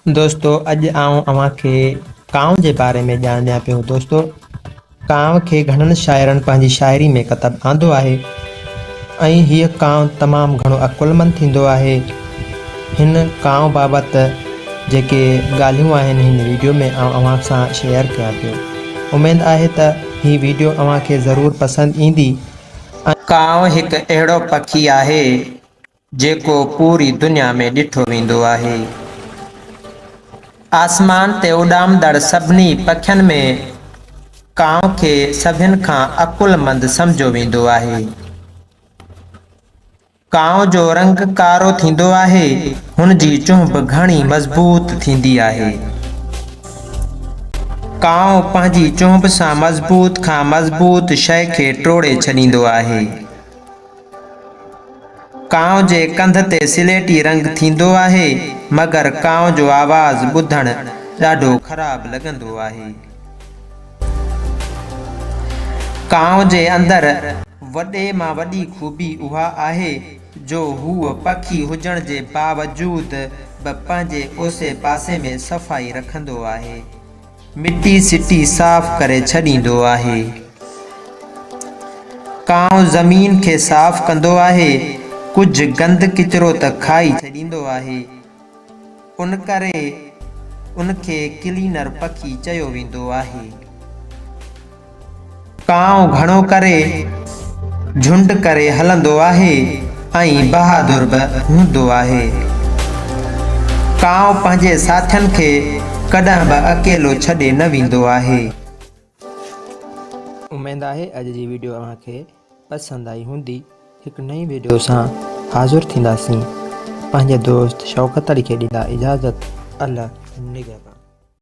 दोस्तों अॼु आउं अव्हांखे कांव जे बारे में ॼाणियां पियो। दोस्तों कांव खे घणनि शाइरनि पंहिंजी शाइरी में कतब आंदो आहे ऐं हीअ कांव तमामु घणो अकुलमंद थींदो आहे। हिन कांव बाबति जेके ॻाल्हियूं आहिनि हिन वीडियो में आउं अव्हां सां शेयर कयां पियो। उमेद आहे त हीअ वीडियो अव्हांखे ज़रूरु पसंदि ईंदी। कांव हिकु अहिड़ो पखी आहे जेको पूरी दुनिया में ॾिठो वेंदो आहे। आसमान ते उॾामंदड़ सभिनी पखियुनि में कांव खे सभिनि खां अकुलमंद सम्झो वेंदो आहे। कांव जो रंग कारो थींदो आहे, हुन जी चुंभ घणी मज़बूत थींदी आहे। कांव पंहिंजी चुंभ सां मज़बूत खां मज़बूत शइ खे टोड़े छॾींदो आहे। कांव जे कंध ते सिलेटी रंग थींदो आहे, मगर कांव जो आवाज़ ॿुधणु ॾाढो ख़राब लॻंदो आहे। कांव जे अंदरि वॾे मां वॾी खूबी उहा आहे जो हूअ पखी हुजण जे बावजूद बि पंहिंजे ओसे पासे में सफ़ाई रखंदो आहे, मिटी सिटी साफ़ करे छॾींदो आहे। कांव ज़मीन खे साफ़ कंदो आहे, कुझु गंद किचिरो त खाई छॾींदो आहे, उन करे उनखे क्लीनर पखी चयो वेंदो आहे। कांव घणो करे झुंड करे हलंदो आहे ऐं बहादुर बि हूंदो आहे। कांव पंहिंजे साथियुनि खे कॾहिं बि अकेलो छॾे न वेंदो आहे। उमेद आहे अॼु जी वीडियो अव्हांखे पसंदि आई हूंदी। हिकु नई वीडियो सां हाज़िर थींदासीं। पंहिंजे दोस्त शौकत अली खे ॾींदा इजाज़त। अल्लाह निगहबान।